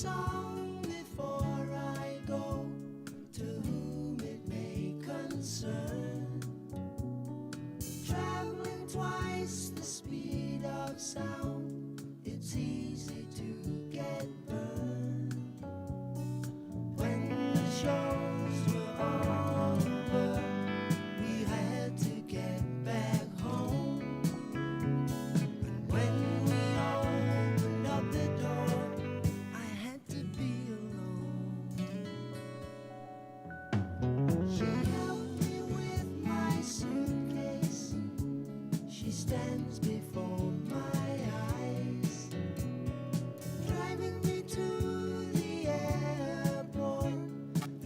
song before I go, to whom it may concern. Traveling twice the speed of sound, it's easy to get burned. When the shows were over, we had to get back home. And when we opened up the door, I had to be alone. She helped me with my suitcase. She stands before my eyes, driving me to the airport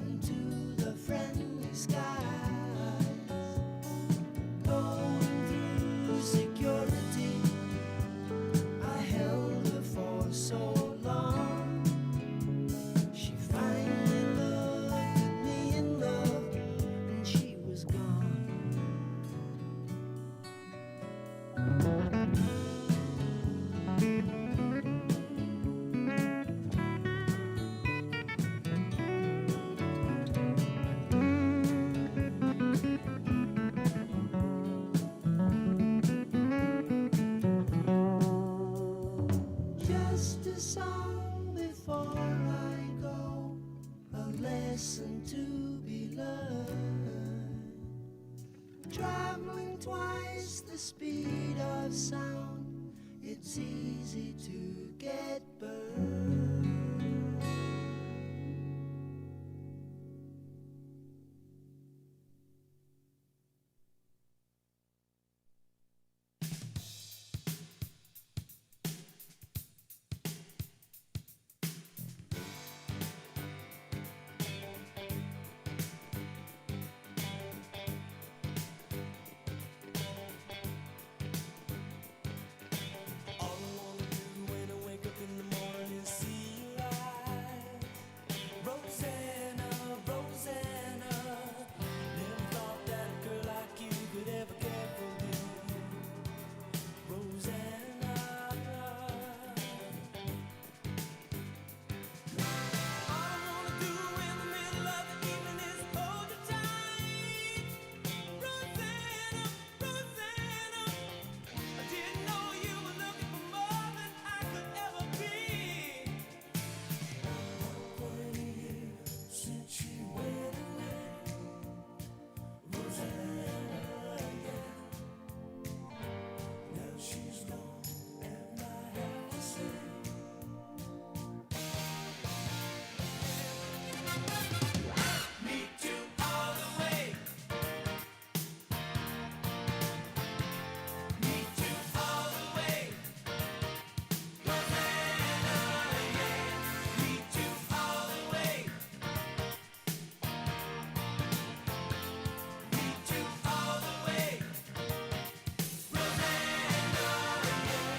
and to the friendly skies. Going through security, I held her for so long. She finally looked at me in love, and she was gone. Just a song before I go, a lesson to be learned. Traveling twice the speed of sound, it's easy to get burned. All I wanna do when I wake up in the morning is see you light. Rosanna, Rosanna, never thought that a girl like you could ever care for me. Rosanna, all I wanna do in the middle of the evening is hold you tight. Rosanna, Rosanna, I didn't know you were looking for more than I could ever be. 20 years since she went away, Rosanna, yeah. Now she's gone, and I have to say, meet you all the way. Meet you all the way. Rosanna, yeah. Meet you all the way. Meet you all the way. Rosanna, yeah.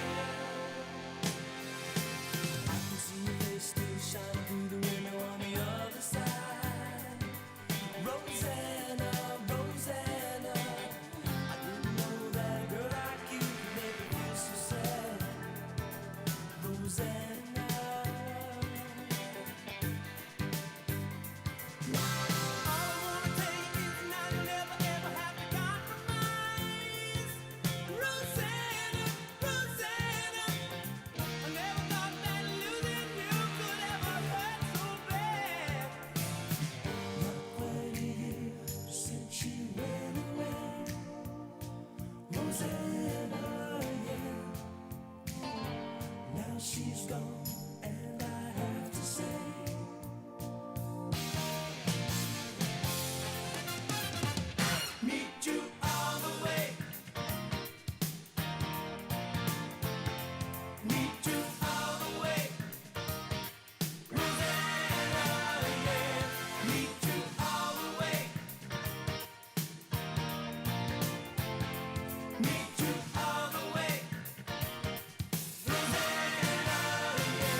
I can see your face still shining through the window on the other side. Rosanna, Rosanna, I didn't know that a girl like you could make me feel so sad. Rosanna, all I wanna tell you is now you never ever have to compromise. Rosanna, Rosanna, I never thought that losing you could ever hurt so bad. 20 years since she went away, Rosanna, yeah. Now she's gone, and I have to say, meet you all the way. Meet you all the way. Rosanna, yeah. Meet you all the way. Meet you all the way. Rosanna, yeah.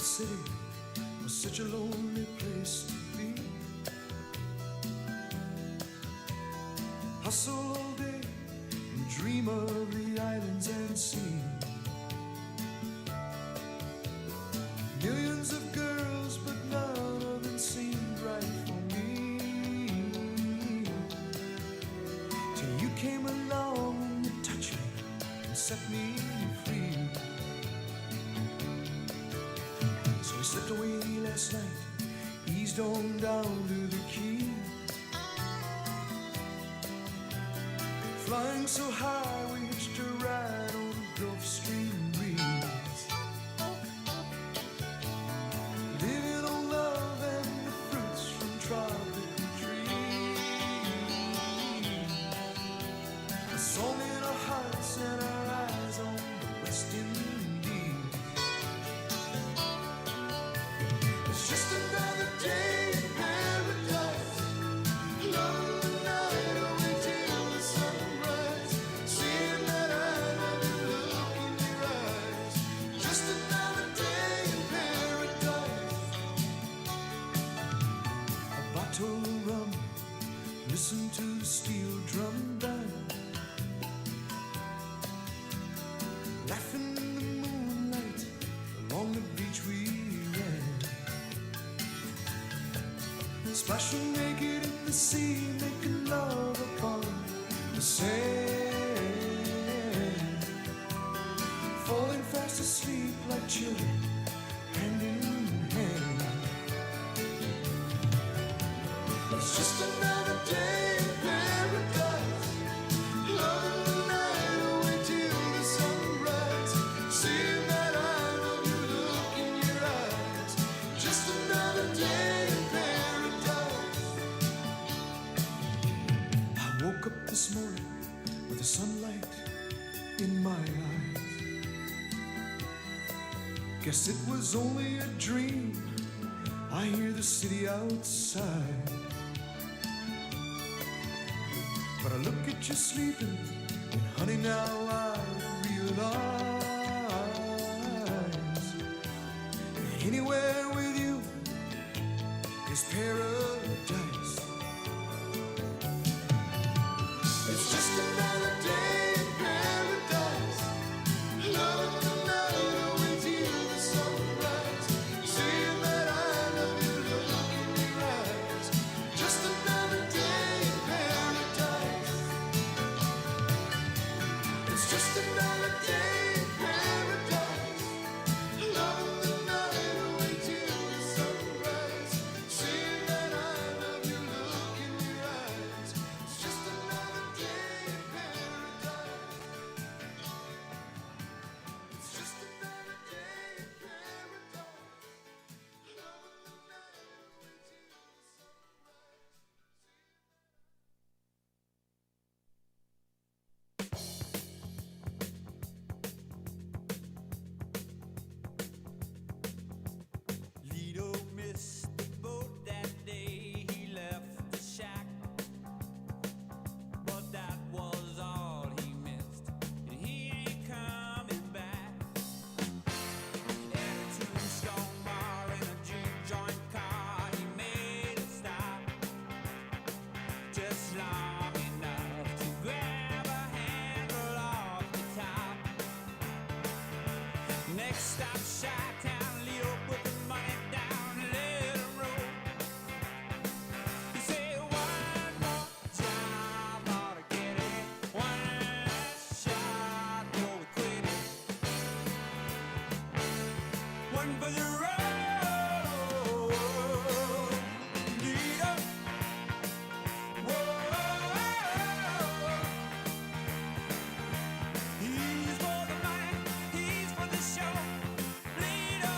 city was such a lonely place to be. Hustle all day and dream of the islands and sea. Millions of girls, but none of them seemed right for me. Till you came along and you touched me and set me free. So we slipped away last night, eased on down to the quay. Flying so high, we hitched a ride on the Gulf Stream breeze. Living on love and the fruits from tropical trees. A song in our hearts and our eyes on the West Indies. It's just another day in paradise. Love the night away till the sunrise. Seeing that I love you, look in your eyes. Just another day in paradise. A bottle of rum, listen to the steel drum band. Laughing in the moonlight, along the beach we ran. Splashing naked in the sea, making love upon the sand. Falling fast asleep like children, hand in hand. It's just another day in paradise. Loving the night away till the sunrise. Seeing that I love you, look in your eyes. Just another day in paradise. I woke up this morning with the sunlight in my eyes. Guess it was only a dream. I hear the city outside. But I look at you sleeping, and honey, now I realize anywhere with you is paradise. It's just another day in paradise. Love the night away till the sunrise. Seeing that I love you, look in your eyes. Just another day in paradise. It's just another day in paradise. Love the night away till the sunrise. Seeing that I love you, look in your eyes. It's just another day in paradise. It's just another day in paradise. Love the night away till the Lido missed the boat that day. He left the shack, but that was all he missed, and he ain't coming back. At a tombstone bar in a juke joint car, he made a stop, just long enough to grab a handle off the top. Next stop, Chi-Town. Lido put the money down, let him roll. He said, one more job, ought to get it. One last shot, before we quit it. One for the road, Lido. Whoa, he's for the money, he's for the show. Lido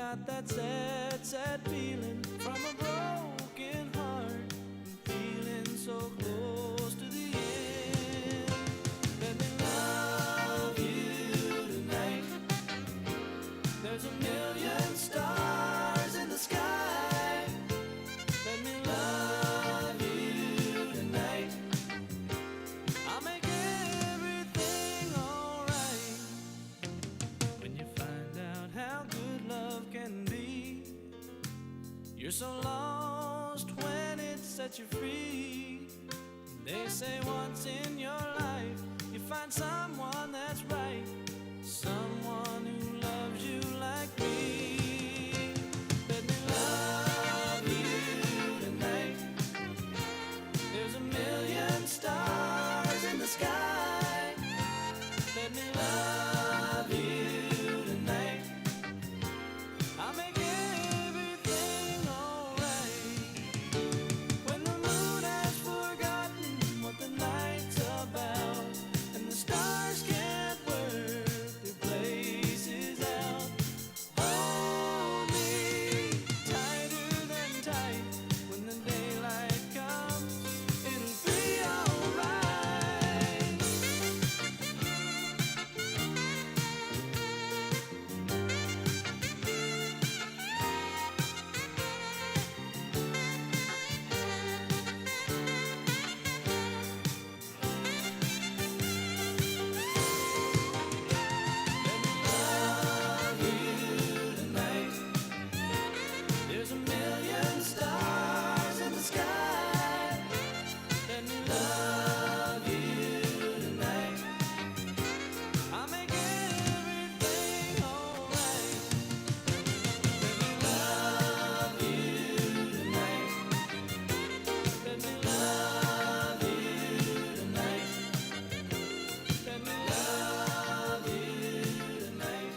got that sad, sad feeling from a broken heart, and feeling so close to the end. Let me love you tonight. There's a million stars in the sky. Let me love you tonight. I'll make everything alright. When you find out how good love can be, you're so lost when it sets you free. They say once in your life you find someone that's right, someone who loves you like me. Let me love you tonight. There's a million stars in the sky. Let me love you tonight. I'll make everything alright. When the moon has forgotten what the night's about, and the stars can't work their places out, hold me tighter than tight. When the daylight comes, it'll be alright. Let me love you tonight. There's a million stars in the sky. Let me love you tonight. I'll make everything alright. Let me love you tonight. Let me love you tonight. Let me love you tonight.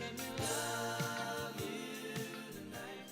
Let me love you tonight.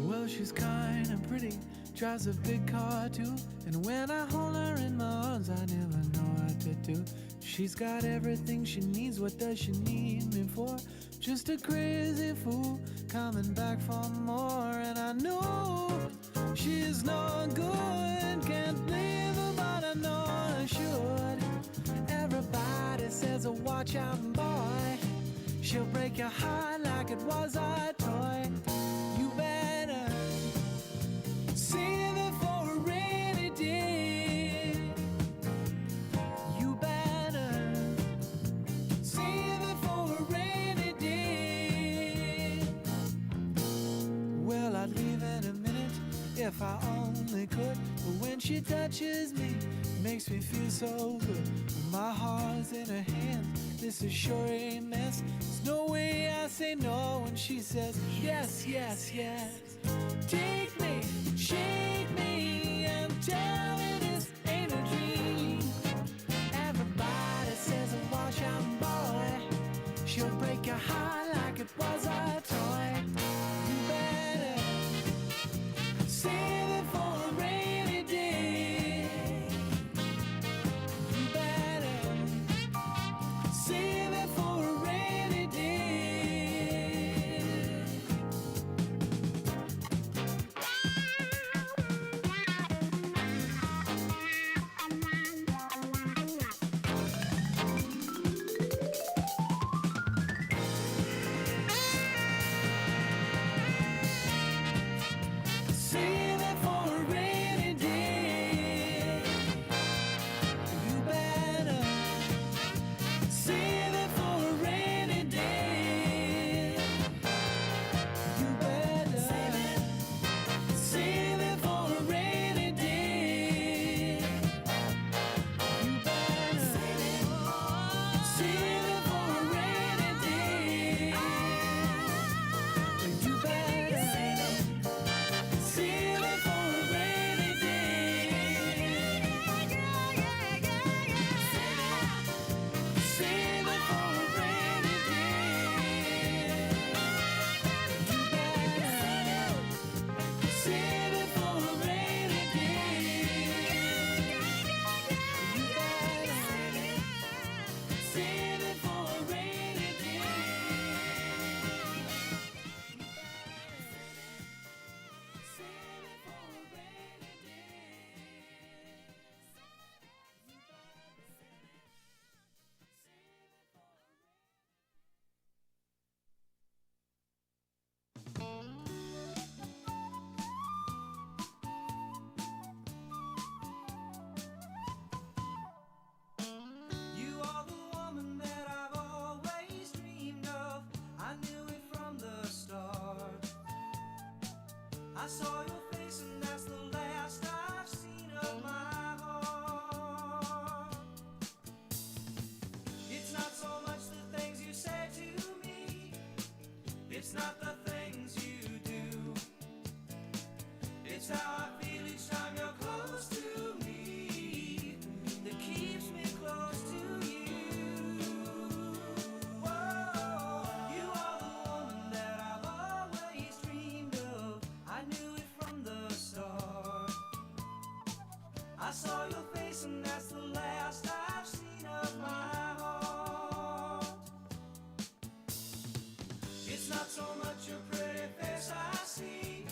Well, she's kind and pretty, drives a big car too, and when I hold her in my arms, I never know what to do. She's got everything she needs, what does she need me for? Just a crazy fool, coming back for more, and I know she's no good, can't blame her, but I know I should. Everybody says, oh, watch out, boy, she'll break your heart like it was a toy. You better save it for a rainy day. You better save it for a rainy day. Well, I'd leave in a minute if I only could, but when she touches me, it makes me feel so good. When my heart's in her hands, this is sure a mess. There's no way I say no when she says yes, yes, yes. Take me, shake me, and tell me this ain't a dream. Everybody says, oh, watch out, boy, she'll break your heart like it was a toy. You better save it for a rainy day. You better save it for a rainy day. I saw your face and that's the last I've seen of my heart. It's not so much the things you say to me, it's not the things you do, it's how I feel each time you're close to me that keeps me close to you. Whoa, you are the woman that I've always dreamed of. I knew it from the start. I saw your face and that's the last I've seen of my heart. It's not so much your pretty face I see,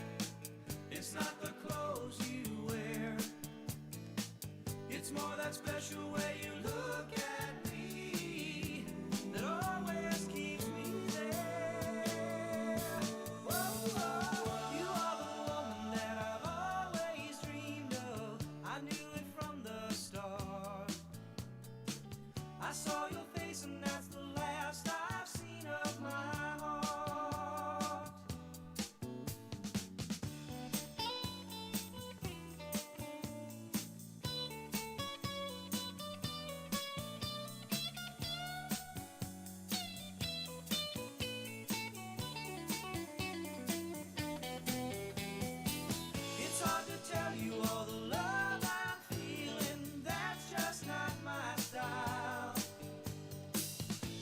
it's not the clothes you wear, it's more that special way you look at me that always keeps me there. Whoa, whoa, you are the woman that I've always dreamed of. I knew it from the start. I saw your face and that's the last I've seen of my heart. It's hard to tell you all the love I'm feeling, that's just not my style.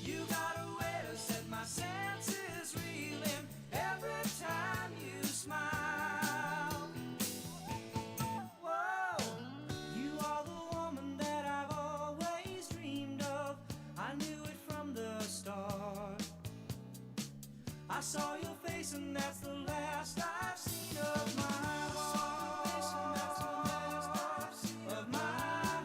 You got a way to set my senses reeling every time you smile. Whoa, you are the woman that I've always dreamed of. I knew it from the start. I saw your face and that's the last I've seen of my heart. Of my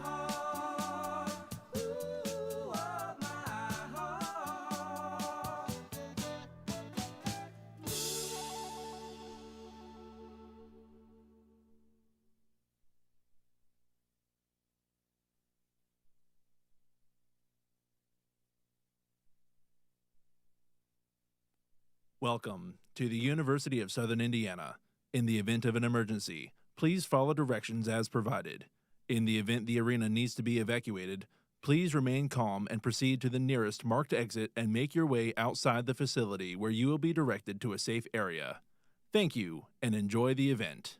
heart. Ooh, of my heart. Welcome to the University of Southern Indiana. In the event of an emergency, please follow directions as provided. In the event the arena needs to be evacuated, please remain calm and proceed to the nearest marked exit and make your way outside the facility where you will be directed to a safe area. Thank you and enjoy the event.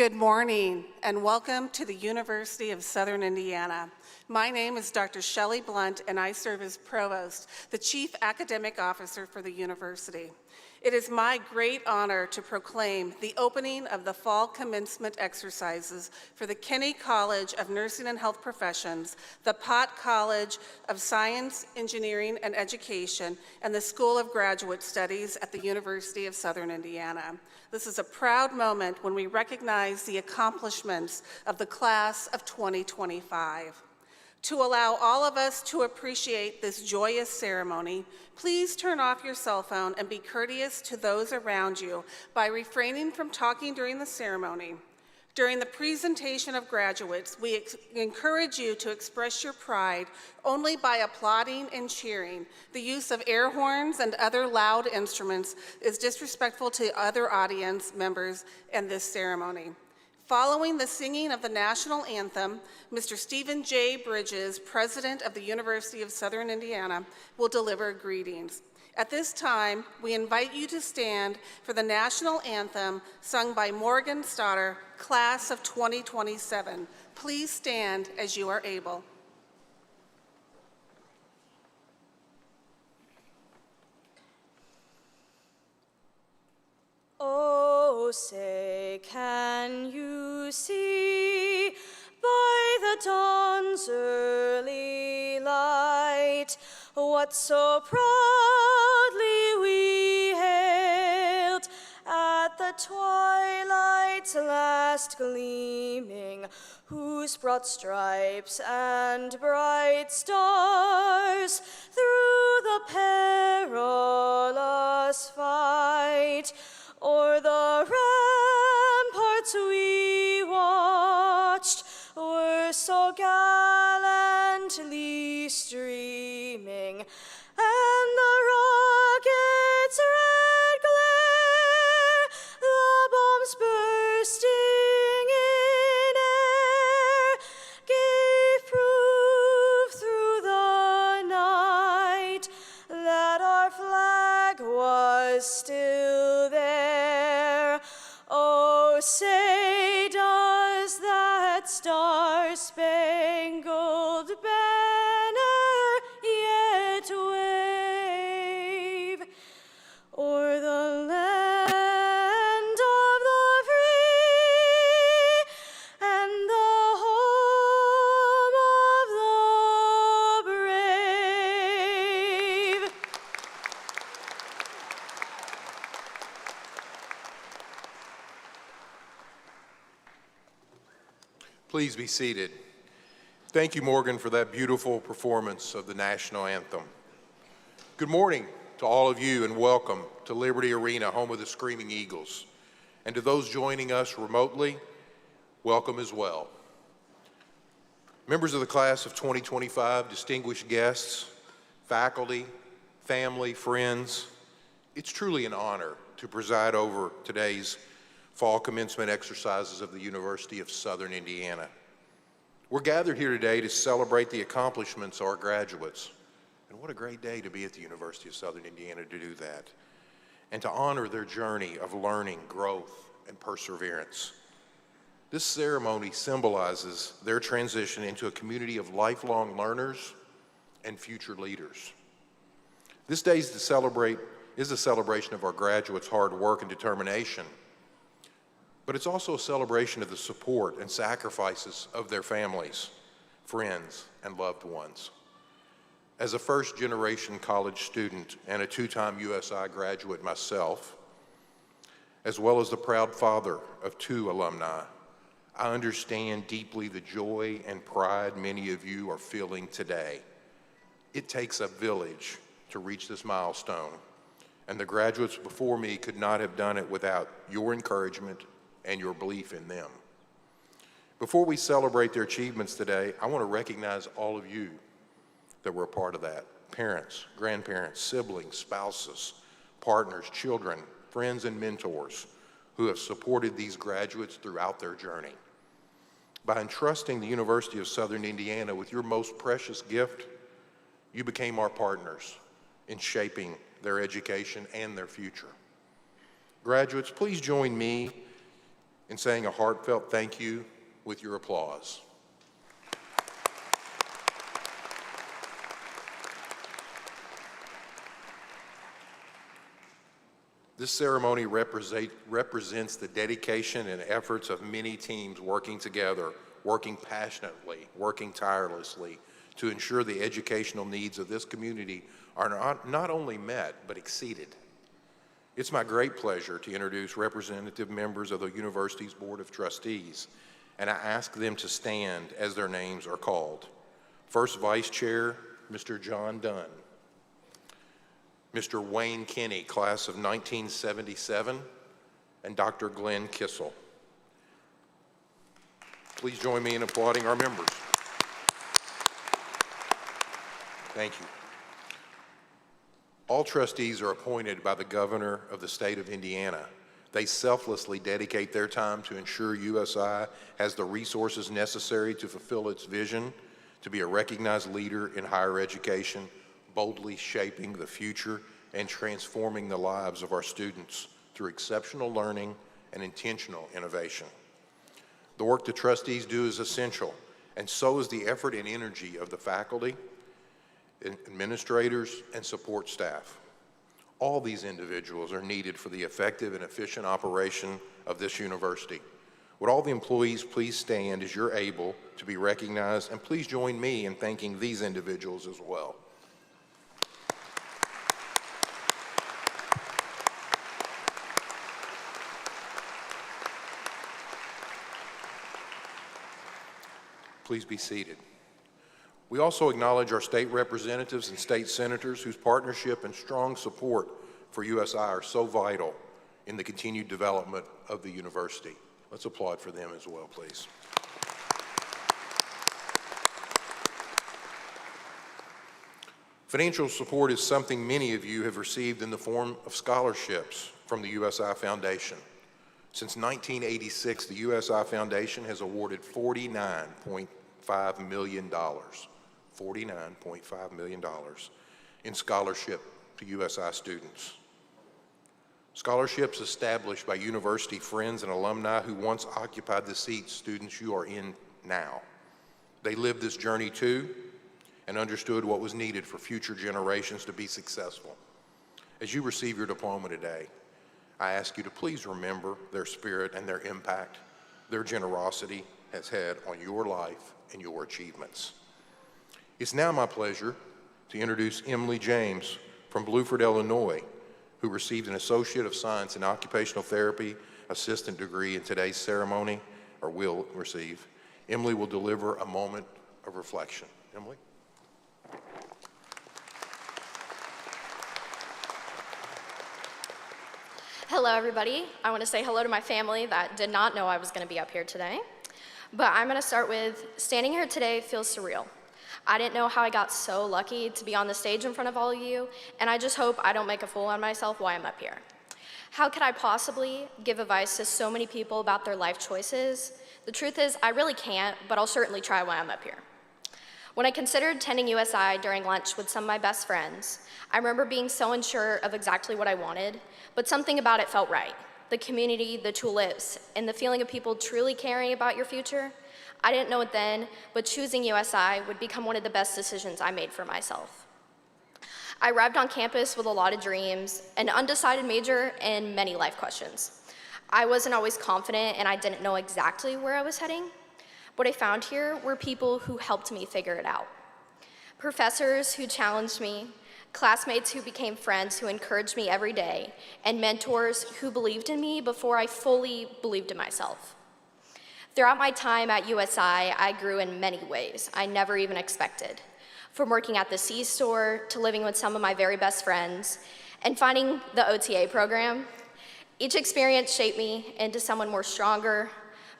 Good morning and welcome to the University of Southern Indiana. My name is Dr. Shelley Blunt and I serve as Provost, the Chief Academic Officer for the university. It is my great honor to proclaim the opening of the fall commencement exercises for the Kinney College of Nursing and Health Professions, the Pott College of Science, Engineering, and Education, and the School of Graduate Studies at the University of Southern Indiana. This is a proud moment when we recognize the accomplishments of the class of 2025. To allow all of us to appreciate this joyous ceremony, please turn off your cell phone and be courteous to those around you by refraining from talking during the ceremony. During the presentation of graduates, we encourage you to express your pride only by applauding and cheering. The use of air horns and other loud instruments is disrespectful to other audience members in this ceremony. Following the singing of the national anthem, Mr. Stephen J. Bridges, President of the University of Southern Indiana, will deliver greetings. At this time, we invite you to stand for the national anthem sung by Morgan Stoddard, Class of 2027. Please stand as you are able. Oh, say, can you see by the dawn's early light what so proudly we hailed at the twilight's last gleaming, whose broad stripes and bright stars through the perilous fight o'er the ramparts we watched were so gallantly streaming, and the rocket's red glare, the bombs bursting in air, gave proof through the night that our flag was still there. Oh, say, does that star-spangled banner yet wave o'er the land of the free and the home of the brave? Please be seated. Thank you, Morgan, for that beautiful performance of the national anthem. Good morning to all of you and welcome to Liberty Arena, home of the Screaming Eagles. And to those joining us remotely, welcome as well. Members of the class of 2025, distinguished guests, faculty, family, friends, it's truly an honor to preside over today's fall commencement exercises of the University of Southern Indiana. We're gathered here today to celebrate the accomplishments of our graduates. And what a great day to be at the University of Southern Indiana to do that. And to honor their journey of learning, growth, and perseverance. This ceremony symbolizes their transition into a community of lifelong learners and future leaders. This day is a celebration of our graduates' hard work and determination, but it's also a celebration of the support and sacrifices of their families, friends, and loved ones. As a first-generation college student and a two-time USI graduate myself, as well as the proud father of two alumni, I understand deeply the joy and pride many of you are feeling today. It takes a village to reach this milestone, and the graduates before me could not have done it without your encouragement and your belief in them. Before we celebrate their achievements today, I want to recognize all of you that were a part of that. Parents, grandparents, siblings, spouses, partners, children, friends, and mentors who have supported these graduates throughout their journey. By entrusting the University of Southern Indiana with your most precious gift, you became our partners in shaping their education and their future. Graduates, please join me in saying a heartfelt thank you with your applause. This ceremony represents the dedication and efforts of many teams working together, working passionately, working tirelessly to ensure the educational needs of this community are not only met, but exceeded. It's my great pleasure to introduce representative members of the university's Board of Trustees, and I ask them to stand as their names are called. First Vice Chair, Mr. John Dunn. Mr. Wayne Kinney, class of 1977, and Dr. Glenn Kissel. Please join me in applauding our members. Thank you. All trustees are appointed by the governor of the state of Indiana. They selflessly dedicate their time to ensure USI has the resources necessary to fulfill its vision to be a recognized leader in higher education, boldly shaping the future and transforming the lives of our students through exceptional learning and intentional innovation. The work the trustees do is essential, and so is the effort and energy of the faculty, administrators, and support staff. All these individuals are needed for the effective and efficient operation of this university. Would all the employees please stand as you're able to be recognized, and please join me in thanking these individuals as well. Please be seated. We also acknowledge our state representatives and state senators whose partnership and strong support for USI are so vital in the continued development of the university. Let's applaud for them as well, please. Financial support is something many of you have received in the form of scholarships from the USI Foundation. Since 1986, the USI Foundation has awarded $49.5 million in scholarship to USI students. Scholarships established by university friends and alumni who once occupied the seats students you are in now. They lived this journey too and understood what was needed for future generations to be successful. As you receive your diploma today, I ask you to please remember their spirit and their impact their generosity has had on your life and your achievements. It's now my pleasure to introduce Emily James from Blueford, Illinois, who received an Associate of Science in Occupational Therapy assistant degree in today's ceremony, or will receive. Emily will deliver a moment of reflection. Emily? Hello, everybody. I want to say hello to my family that did not know I was going to be up here today. But I'm going to start with, standing here today feels surreal. I didn't know how I got so lucky to be on the stage in front of all of you, and I just hope I don't make a fool of myself while I'm up here. How could I possibly give advice to so many people about their life choices? The truth is, I really can't, but I'll certainly try while I'm up here. When I considered attending USI during lunch with some of my best friends, I remember being so unsure of exactly what I wanted, but something about it felt right. The community, the tulips, and the feeling of people truly caring about your future. I didn't know it then, but choosing USI would become one of the best decisions I made for myself. I arrived on campus with a lot of dreams, an undecided major, and many life questions. I wasn't always confident, and I didn't know exactly where I was heading. What I found here were people who helped me figure it out. Professors who challenged me, classmates who became friends who encouraged me every day, and mentors who believed in me before I fully believed in myself. Throughout my time at USI, I grew in many ways I never even expected. From working at the C-store to living with some of my very best friends and finding the OTA program, each experience shaped me into someone more stronger,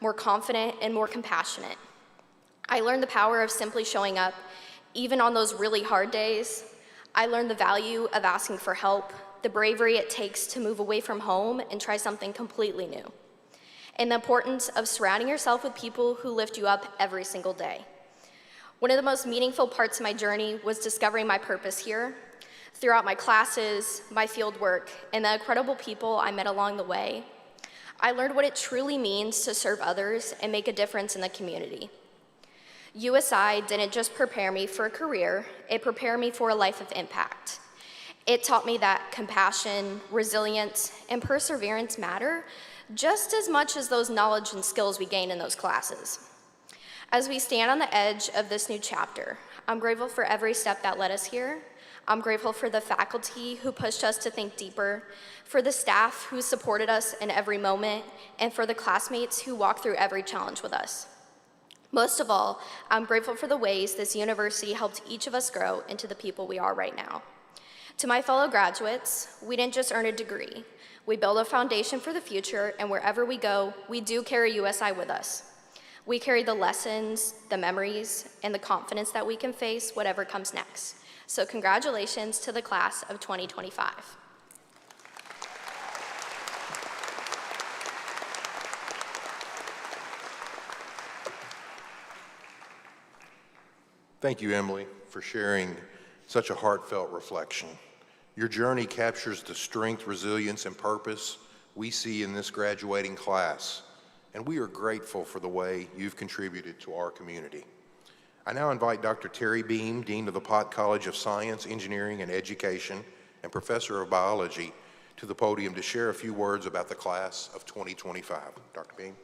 more confident, and more compassionate. I learned the power of simply showing up, even on those really hard days. I learned the value of asking for help, the bravery it takes to move away from home and try something completely new, and the importance of surrounding yourself with people who lift you up every single day. One of the most meaningful parts of my journey was discovering my purpose here. Throughout my classes, my field work, and the incredible people I met along the way, I learned what it truly means to serve others and make a difference in the community. USI didn't just prepare me for a career, it prepared me for a life of impact. It taught me that compassion, resilience, and perseverance matter just as much as those knowledge and skills we gain in those classes. As we stand on the edge of this new chapter, I'm grateful for every step that led us here. I'm grateful for the faculty who pushed us to think deeper, for the staff who supported us in every moment, and for the classmates who walked through every challenge with us. Most of all, I'm grateful for the ways this university helped each of us grow into the people we are right now. To my fellow graduates, we didn't just earn a degree. We build a foundation for the future, and wherever we go, we do carry USI with us. We carry the lessons, the memories, and the confidence that we can face whatever comes next. So congratulations to the class of 2025. Thank you, Emily, for sharing such a heartfelt reflection. Your journey captures the strength, resilience, and purpose we see in this graduating class, and we are grateful for the way you've contributed to our community. I now invite Dr. Terry Beam, Dean of the Pott College of Science, Engineering, and Education, and Professor of Biology, to the podium to share a few words about the class of 2025. Dr. Beam.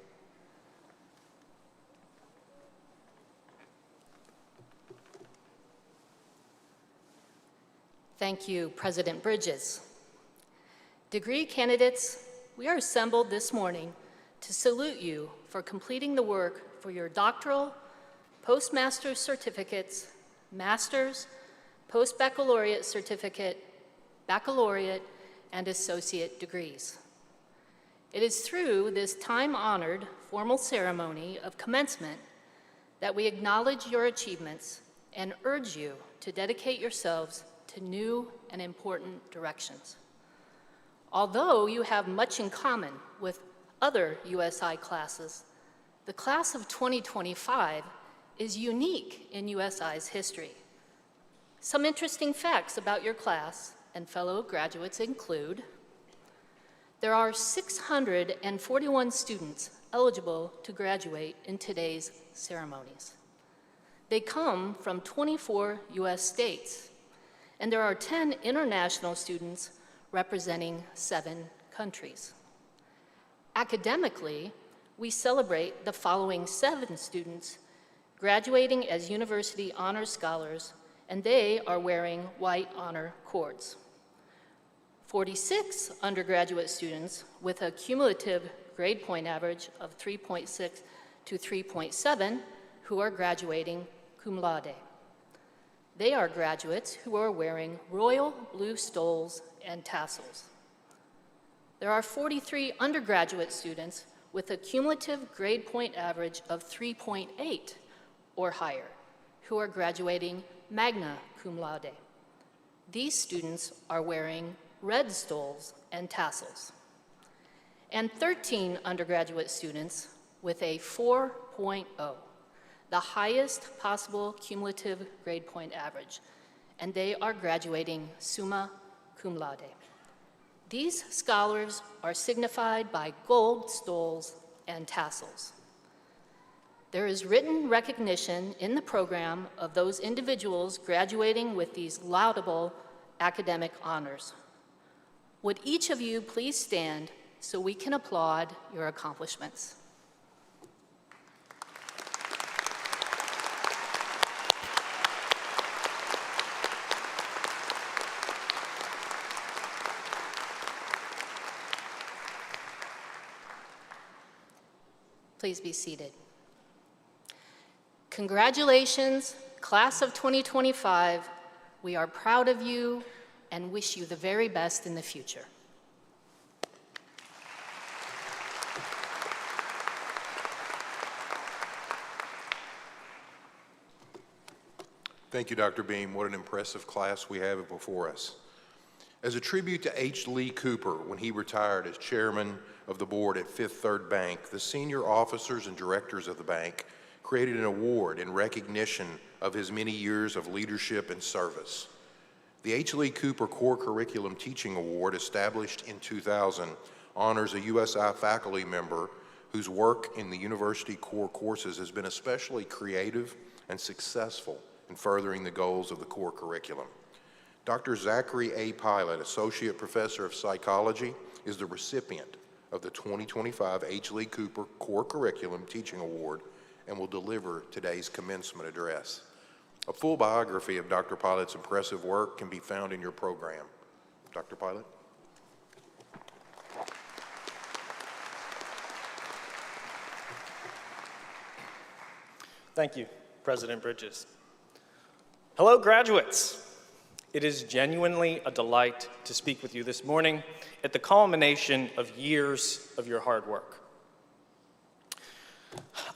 Thank you, President Bridges. Degree candidates, we are assembled this morning to salute you for completing the work for your doctoral, postmaster's certificates, master's, post-baccalaureate certificate, baccalaureate, and associate degrees. It is through this time-honored formal ceremony of commencement that we acknowledge your achievements and urge you to dedicate yourselves to new and important directions. Although you have much in common with other USI classes, the class of 2025 is unique in USI's history. Some interesting facts about your class and fellow graduates include: there are 641 students eligible to graduate in today's ceremonies. They come from 24 US states, and there are 10 international students representing 7 countries. Academically, we celebrate the following 7 students graduating as University Honors Scholars, and they are wearing white honor cords. 46 undergraduate students with a cumulative grade point average of 3.6 to 3.7 who are graduating cum laude. They are graduates who are wearing royal blue stoles and tassels. There are 43 undergraduate students with a cumulative grade point average of 3.8 or higher who are graduating magna cum laude. These students are wearing red stoles and tassels. And 13 undergraduate students with a 4.0, the highest possible cumulative grade point average, and they are graduating summa cum laude. These scholars are signified by gold stoles and tassels. There is written recognition in the program of those individuals graduating with these laudable academic honors. Would each of you please stand so we can applaud your accomplishments? Please be seated. Congratulations, class of 2025. We are proud of you and wish you the very best in the future. Thank you, Dr. Beam. What an impressive class we have before us. As a tribute to H. Lee Cooper when he retired as chairman of the board at Fifth Third Bank, the senior officers and directors of the bank created an award in recognition of his many years of leadership and service. The H. Lee Cooper Core Curriculum Teaching Award, established in 2000, honors a USI faculty member whose work in the university core courses has been especially creative and successful in furthering the goals of the core curriculum. Dr. Zachary A. Pilot, Associate Professor of Psychology, is the recipient of the 2025 H. Lee Cooper Core Curriculum Teaching Award and will deliver today's commencement address. A full biography of Dr. Pilot's impressive work can be found in your program. Dr. Pilot? Thank you, President Bridges. Hello, graduates. It is genuinely a delight to speak with you this morning at the culmination of years of your hard work.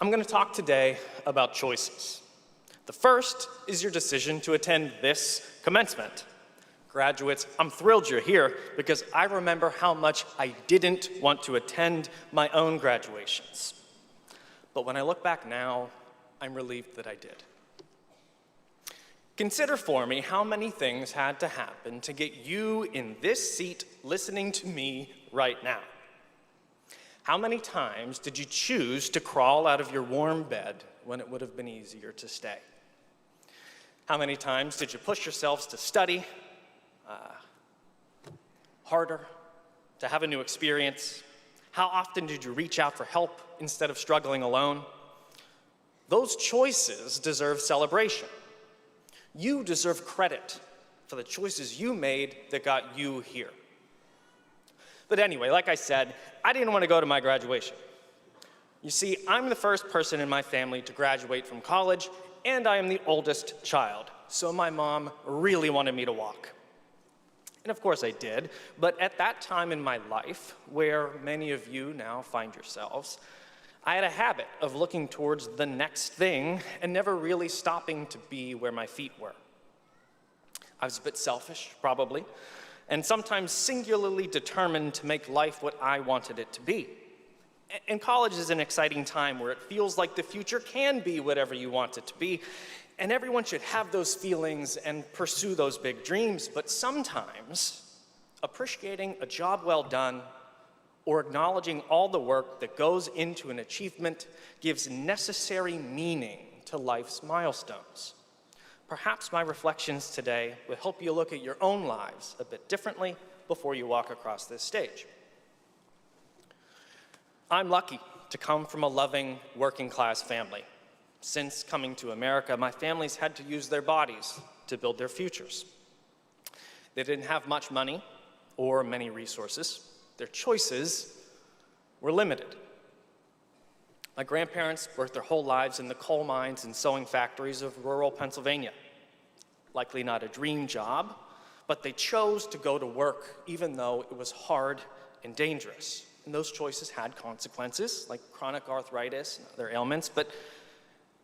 I'm going to talk today about choices. The first is your decision to attend this commencement. Graduates, I'm thrilled you're here because I remember how much I didn't want to attend my own graduations. But when I look back now, I'm relieved that I did. Consider for me how many things had to happen to get you in this seat listening to me right now. How many times did you choose to crawl out of your warm bed when it would have been easier to stay? How many times did you push yourselves to study harder, to have a new experience? How often did you reach out for help instead of struggling alone? Those choices deserve celebration. You deserve credit for the choices you made that got you here. But anyway, like I said, I didn't want to go to my graduation. You see, I'm the first person in my family to graduate from college, and I am the oldest child, so my mom really wanted me to walk. And of course I did, but at that time in my life, where many of you now find yourselves, I had a habit of looking towards the next thing and never really stopping to be where my feet were. I was a bit selfish, probably, and sometimes singularly determined to make life what I wanted it to be. And college is an exciting time where it feels like the future can be whatever you want it to be, and everyone should have those feelings and pursue those big dreams, but sometimes appreciating a job well done or acknowledging all the work that goes into an achievement gives necessary meaning to life's milestones. Perhaps my reflections today will help you look at your own lives a bit differently before you walk across this stage. I'm lucky to come from a loving, working-class family. Since coming to America, my families had to use their bodies to build their futures. They didn't have much money or many resources. Their choices were limited. My grandparents worked their whole lives in the coal mines and sewing factories of rural Pennsylvania. Likely not a dream job, but they chose to go to work even though it was hard and dangerous. And those choices had consequences, like chronic arthritis and other ailments, but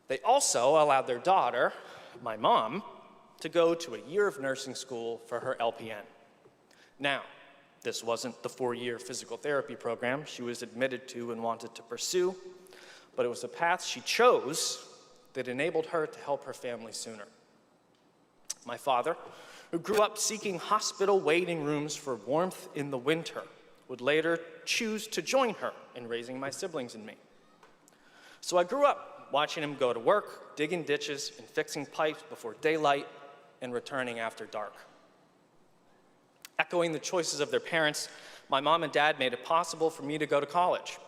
they also allowed their daughter, my mom, to go to a year of nursing school for her LPN. Now, this wasn't the 4-year physical therapy program she was admitted to and wanted to pursue, but it was a path she chose that enabled her to help her family sooner. My father, who grew up seeking hospital waiting rooms for warmth in the winter, would later choose to join her in raising my siblings and me. So I grew up watching him go to work, digging ditches and fixing pipes before daylight and returning after dark. Echoing the choices of their parents, my mom and dad made it possible for me to go to college.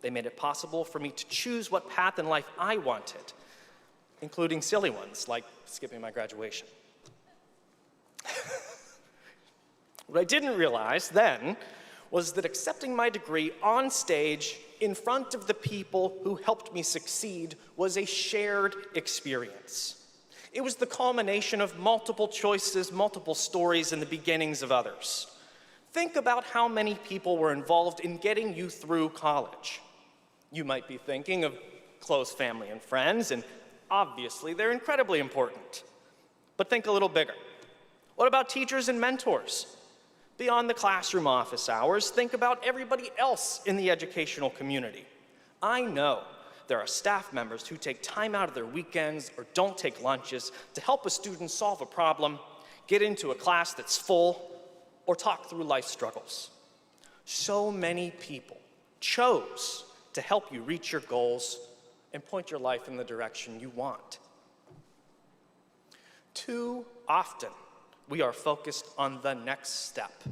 They made it possible for me to choose what path in life I wanted, including silly ones like skipping my graduation. What I didn't realize then was that accepting my degree on stage in front of the people who helped me succeed was a shared experience. It was the culmination of multiple choices, multiple stories, and the beginnings of others. Think about how many people were involved in getting you through college. You might be thinking of close family and friends, and obviously they're incredibly important. But think a little bigger. What about teachers and mentors? Beyond the classroom office hours, think about everybody else in the educational community. I know there are staff members who take time out of their weekends or don't take lunches to help a student solve a problem, get into a class that's full, or talk through life struggles. So many people chose to help you reach your goals and point your life in the direction you want. Too often, we are focused on the next step,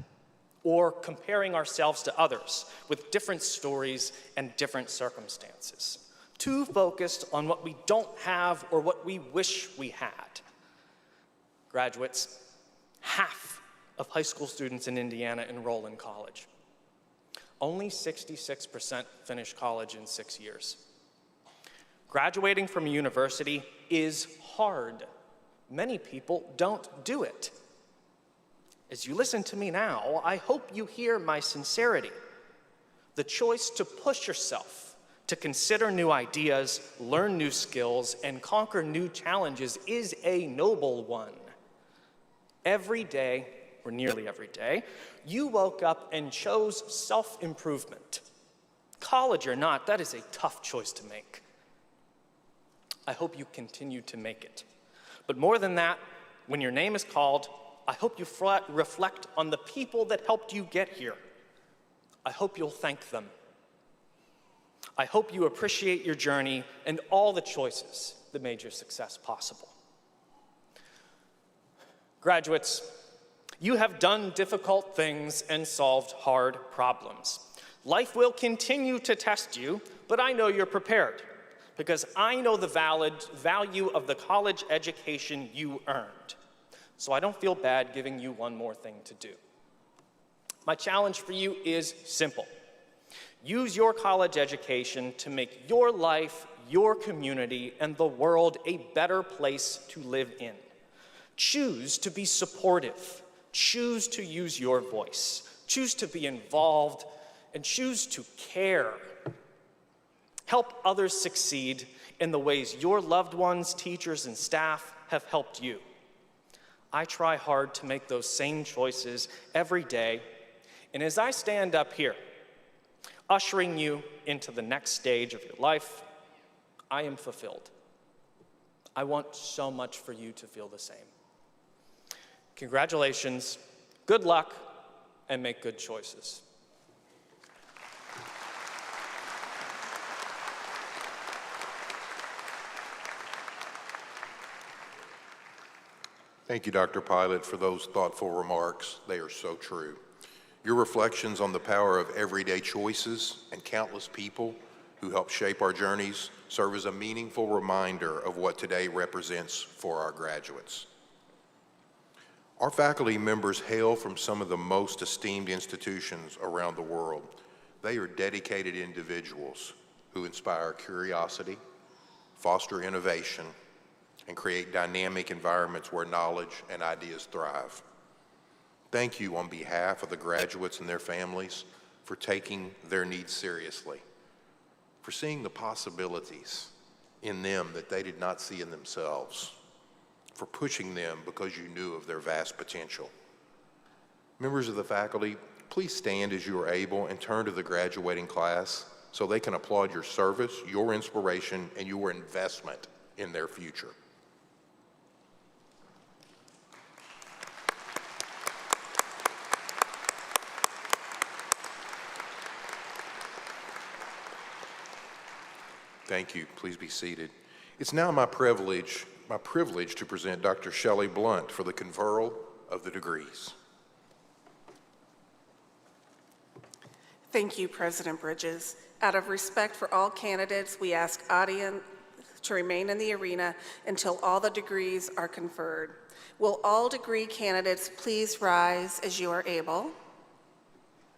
or comparing ourselves to others with different stories and different circumstances. Too focused on what we don't have or what we wish we had. Graduates, half of high school students in Indiana enroll in college. Only 66% finish college in 6 years. Graduating from a university is hard. Many people don't do it. As you listen to me now, I hope you hear my sincerity. The choice to push yourself, to consider new ideas, learn new skills, and conquer new challenges is a noble one. Every day, or nearly every day, you woke up and chose self-improvement. College or not, that is a tough choice to make. I hope you continue to make it. But more than that, when your name is called, I hope you reflect on the people that helped you get here. I hope you'll thank them. I hope you appreciate your journey and all the choices that made your success possible. Graduates, you have done difficult things and solved hard problems. Life will continue to test you, but I know you're prepared because I know the value of the college education you earned. So I don't feel bad giving you one more thing to do. My challenge for you is simple. Use your college education to make your life, your community, and the world a better place to live in. Choose to be supportive. Choose to use your voice. Choose to be involved, and choose to care. Help others succeed in the ways your loved ones, teachers, and staff have helped you. I try hard to make those same choices every day, and as I stand up here, ushering you into the next stage of your life, I am fulfilled. I want so much for you to feel the same. Congratulations, good luck, and make good choices. Thank you, Dr. Pilot, for those thoughtful remarks. They are so true. Your reflections on the power of everyday choices and countless people who help shape our journeys serve as a meaningful reminder of what today represents for our graduates. Our faculty members hail from some of the most esteemed institutions around the world. They are dedicated individuals who inspire curiosity, foster innovation, and create dynamic environments where knowledge and ideas thrive. Thank you on behalf of the graduates and their families for taking their needs seriously, for seeing the possibilities in them that they did not see in themselves, for pushing them because you knew of their vast potential. Members of the faculty, please stand as you are able and turn to the graduating class so they can applaud your service, your inspiration, and your investment in their future. Thank you. Please be seated. It's now my privilege to present Dr. Shelley Blunt for the conferral of the degrees. Thank you, President Bridges. Out of respect for all candidates, we ask audience to remain in the arena until all the degrees are conferred. Will all degree candidates please rise as you are able?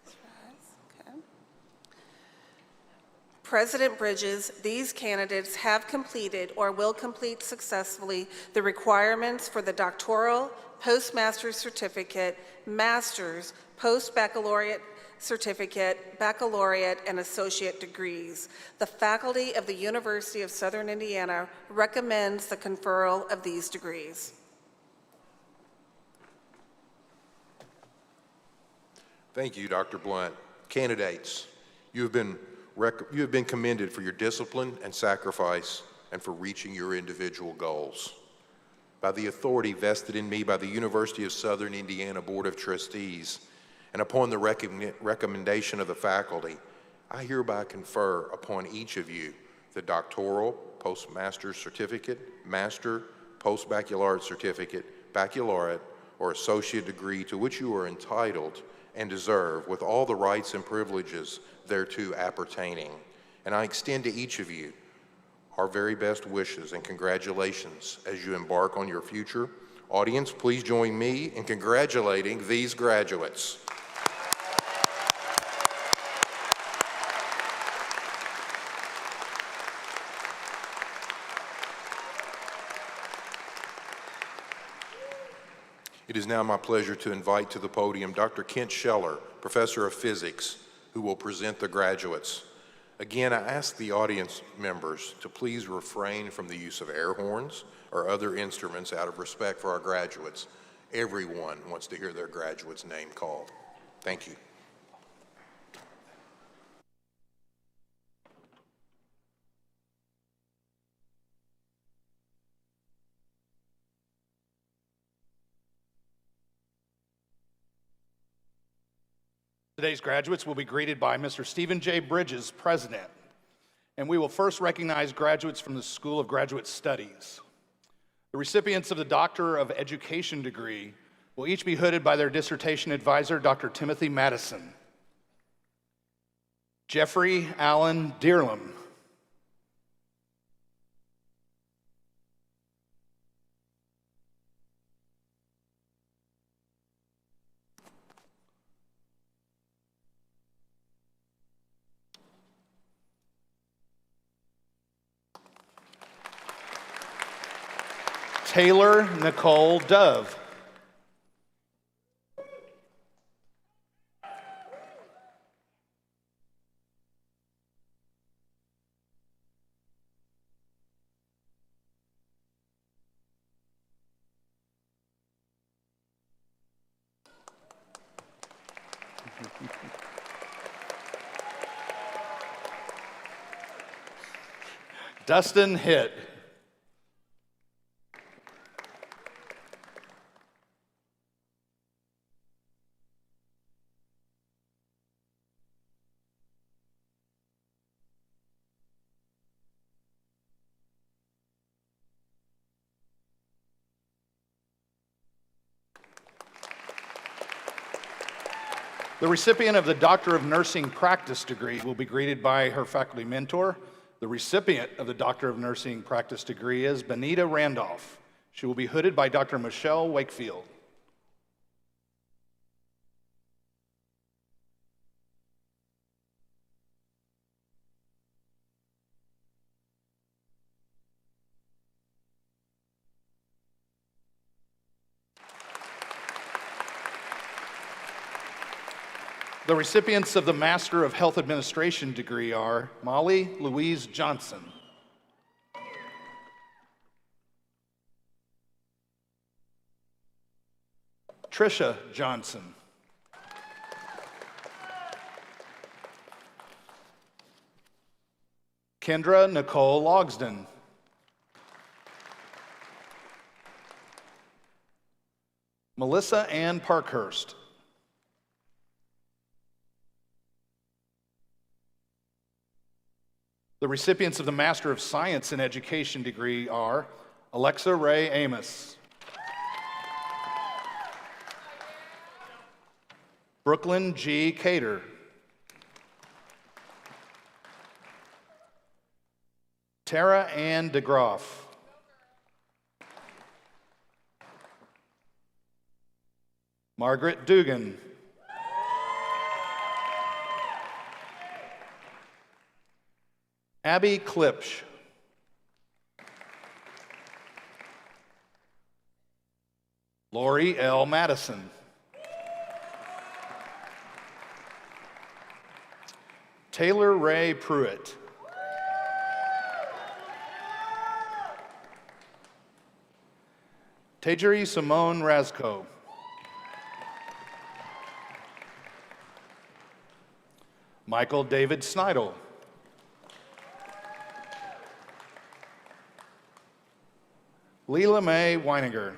Okay. President Bridges, these candidates have completed or will complete successfully the requirements for the doctoral, postmaster's certificate, master's, post-baccalaureate certificate, baccalaureate, and associate degrees. The faculty of the University of Southern Indiana recommends the conferral of these degrees. Thank you, Dr. Blunt. Candidates, you have been commended for your discipline and sacrifice and for reaching your individual goals. By the authority vested in me by the University of Southern Indiana Board of Trustees and upon the recommendation of the faculty, I hereby confer upon each of you the doctoral, postmaster's certificate, master, post-baccalaureate certificate, baccalaureate, or associate degree to which you are entitled and deserve, with all the rights and privileges thereto appertaining. And I extend to each of you our very best wishes and congratulations as you embark on your future. Audience, please join me in congratulating these graduates. It is now my pleasure to invite to the podium Dr. Kent Scheller, Professor of Physics, who will present the graduates. Again, I ask the audience members to please refrain from the use of air horns or other instruments out of respect for our graduates. Everyone wants to hear their graduate's name called. Thank you. Today's graduates will be greeted by Mr. Stephen J. Bridges, President. And we will first recognize graduates from the School of Graduate Studies. The recipients of the Doctor of Education degree will each be hooded by their dissertation advisor, Dr. Timothy Madison. Jeffrey Allen Dearlam. Taylor Nicole Dove. Dustin Hitt. The recipient of the Doctor of Nursing Practice degree will be greeted by her faculty mentor. The recipient of the Doctor of Nursing Practice degree is Benita Randolph. She will be hooded by Dr. Michelle Wakefield. The recipients of the Master of Health Administration degree are Molly Louise Johnson, Trisha Johnson, Kendra Nicole Logsden, Melissa Ann Parkhurst, the recipients of the Master of Science in Education degree are Alexa Ray Amos, Brooklyn G. Cater, Tara Ann DeGroff, Margaret Dugan, Abby Klipsch, Lori L. Madison, Taylor Ray Pruitt, Tajiri Simone Razko, Michael David Snidel, Leela Mae Weininger,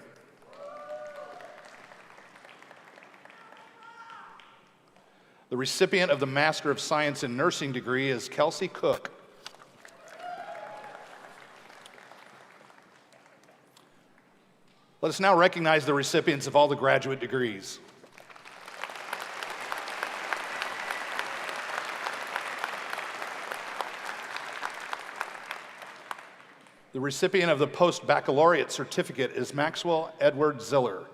The recipient of the Master of Science in Nursing degree is Kelsey Cook. Let us now recognize the recipients of all the graduate degrees. The recipient of the post-baccalaureate certificate is Maxwell Edward Ziller.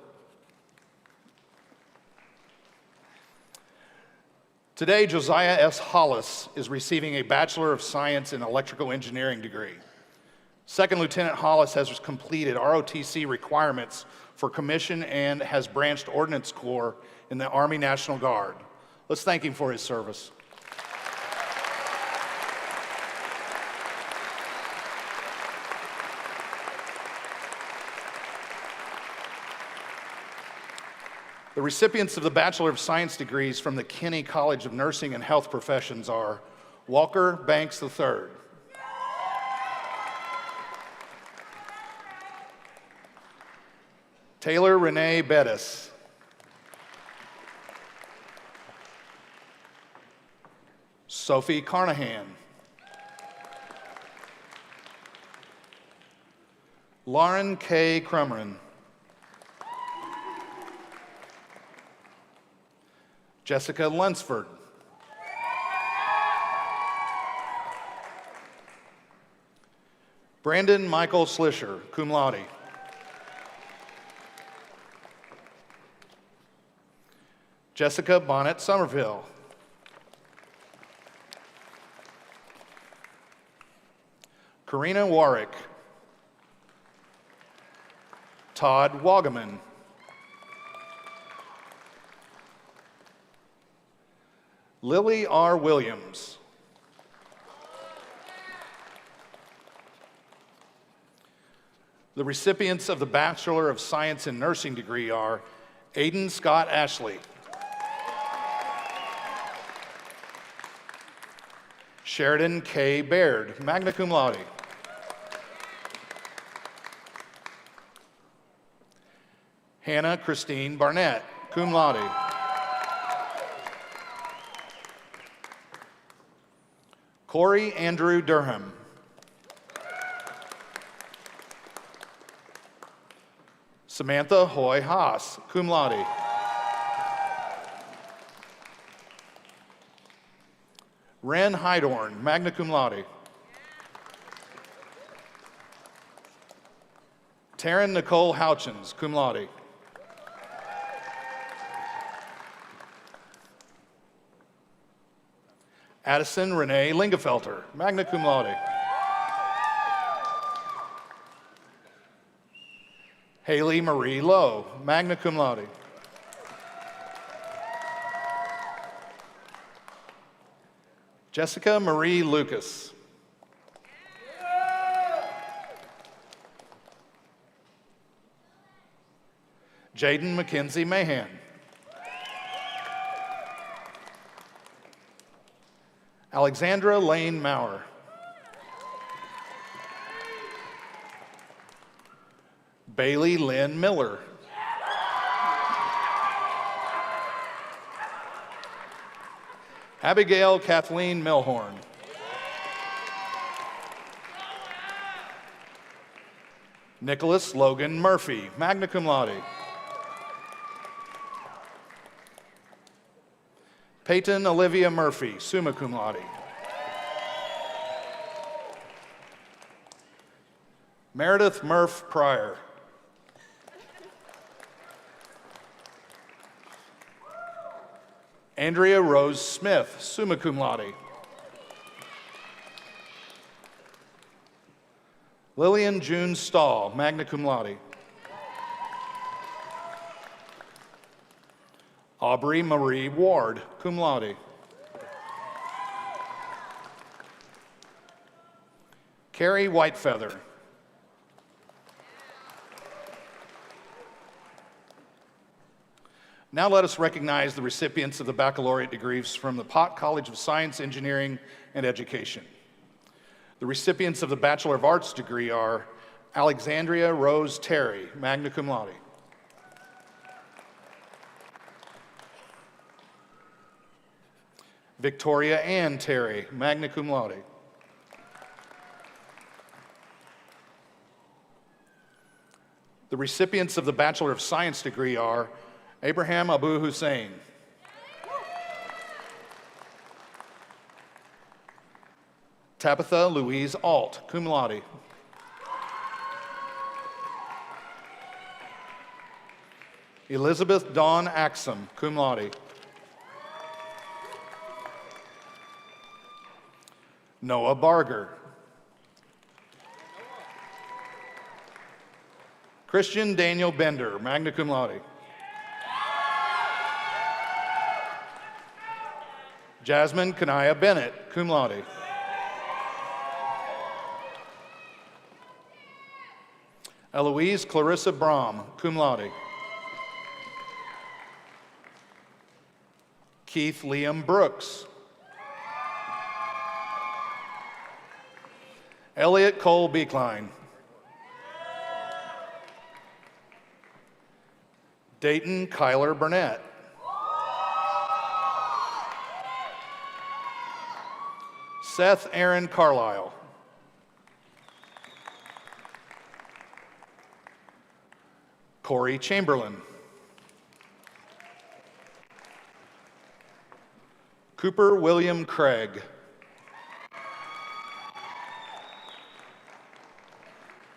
Today, Josiah S. Hollis is receiving a Bachelor of Science in Electrical Engineering degree. Second Lieutenant Hollis has completed ROTC requirements for commission and has branched Ordnance Corps in the Army National Guard. Let's thank him for his service. The recipients of the Bachelor of Science degrees from the Kinney College of Nursing and Health Professions are Walker Banks III, Taylor Renee Bettis, Sophie Carnahan, Lauren K. Crumrin, Jessica Lunsford, Brandon Michael Slisher, cum laude, Jessica Bonnet Somerville, Karina Warwick, Todd Wagaman, Lily R. Williams, the recipients of the Bachelor of Science in Nursing degree are Aiden Scott Ashley, Sheridan K. Baird, magna cum laude, Hannah Christine Barnett, cum laude, Corey Andrew Durham, Samantha Hoy Haas, cum laude, Ren Hydorn, magna cum laude, Taryn Nicole Houchins, cum laude, Addison Renee Lingefelter, magna cum laude, Haley Marie Lowe, magna cum laude, Jessica Marie Lucas, Jaden Mackenzie Mahan, Alexandra Lane Maurer, Bailey Lynn Miller, Abigail Kathleen Milhorn, Nicholas Logan Murphy, magna cum laude, Peyton Olivia Murphy, summa cum laude, Meredith Murph Pryor, Andrea Rose Smith, summa cum laude, Lillian June Stahl, magna cum laude, Aubrey Marie Ward, cum laude, Carrie Whitefeather, now let us recognize the recipients of the baccalaureate degrees from the Pott College of Science, Engineering, and Education. The recipients of the Bachelor of Arts degree are Alexandria Rose Terry, magna cum laude, Victoria Ann Terry, magna cum laude. The recipients of the Bachelor of Science degree are Abraham Abu Hussein, Tabitha Louise Alt, cum laude. Elizabeth Dawn Axum, cum laude. Noah Barger. Christian Daniel Bender, magna cum laude. Jasmine Kanaya Bennett, cum laude. Eloise Clarissa Brahm, cum laude. Keith Liam Brooks. Elliot Cole Beekline. Dayton Kyler Burnett. Seth Aaron Carlisle. Corey Chamberlain. Cooper William Craig.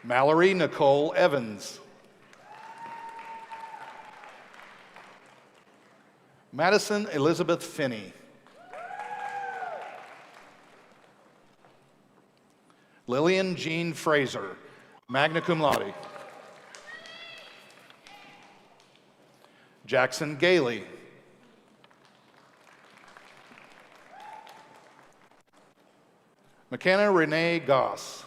Mallory Nicole Evans. Madison Elizabeth Finney. Lillian Jean Fraser, magna cum laude. Jackson Gailey. McKenna Renee Goss.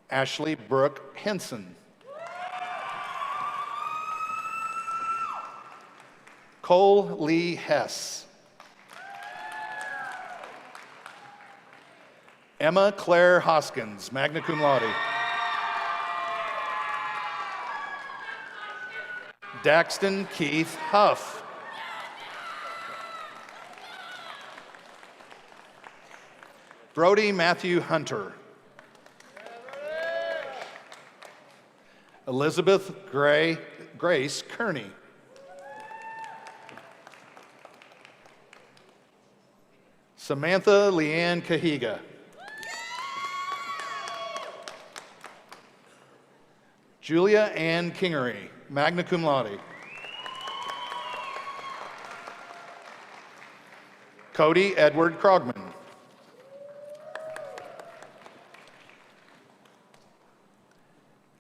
Ashley Brooke Henson. Cole Lee Hess. Emma Claire Hoskins, magna cum laude. Daxton Keith Huff. Brody Matthew Hunter. Elizabeth Grace Kearney. Samantha Leanne Cahiga. Julia Ann Kingery, magna cum laude. Cody Edward Krogman.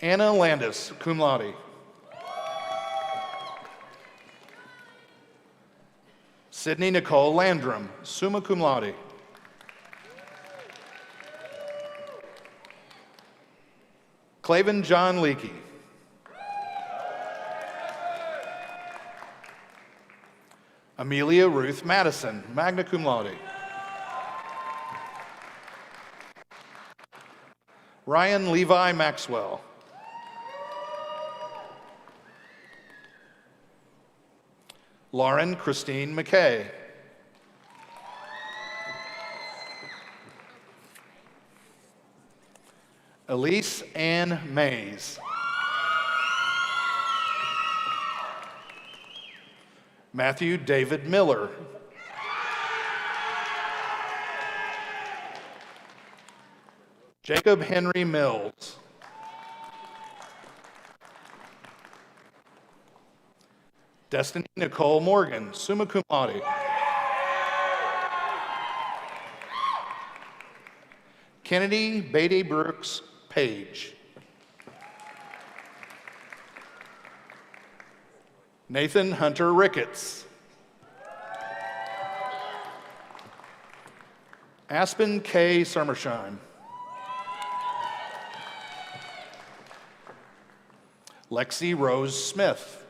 Anna Landis, cum laude. Sydney Nicole Landrum, summa cum laude. Claven John Leakey. Amelia Ruth Madison, magna cum laude. Ryan Levi Maxwell. Lauren Christine McKay. Elise Ann Mays. Matthew David Miller. Jacob Henry Mills. Destiny Nicole Morgan, summa cum laude. Kennedy Beatty Brooks Page. Nathan Hunter Ricketts. Aspen K. Summersheim. Lexi Rose Smith.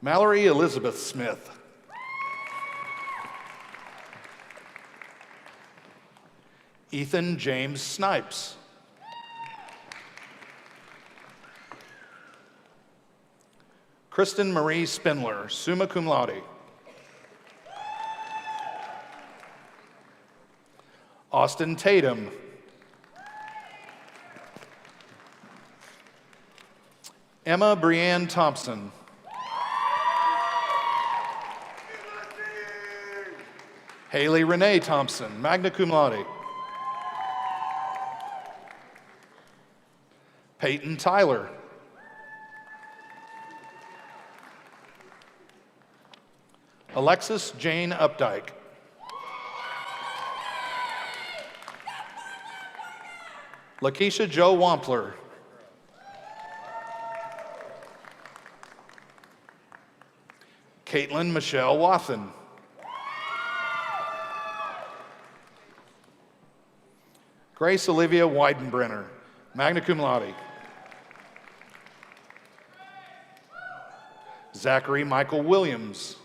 Mallory Elizabeth Smith. Ethan James Snipes. Kristen Marie Spindler, summa cum laude. Austin Tatum. Emma Brianne Thompson. Haley Renee Thompson, magna cum laude. Peyton Tyler. Alexis Jane Updike. Lakeisha Joe Wampler. Caitlin Michelle Wathen. Grace Olivia Weidenbrenner, magna cum laude. Zachary Michael Williams.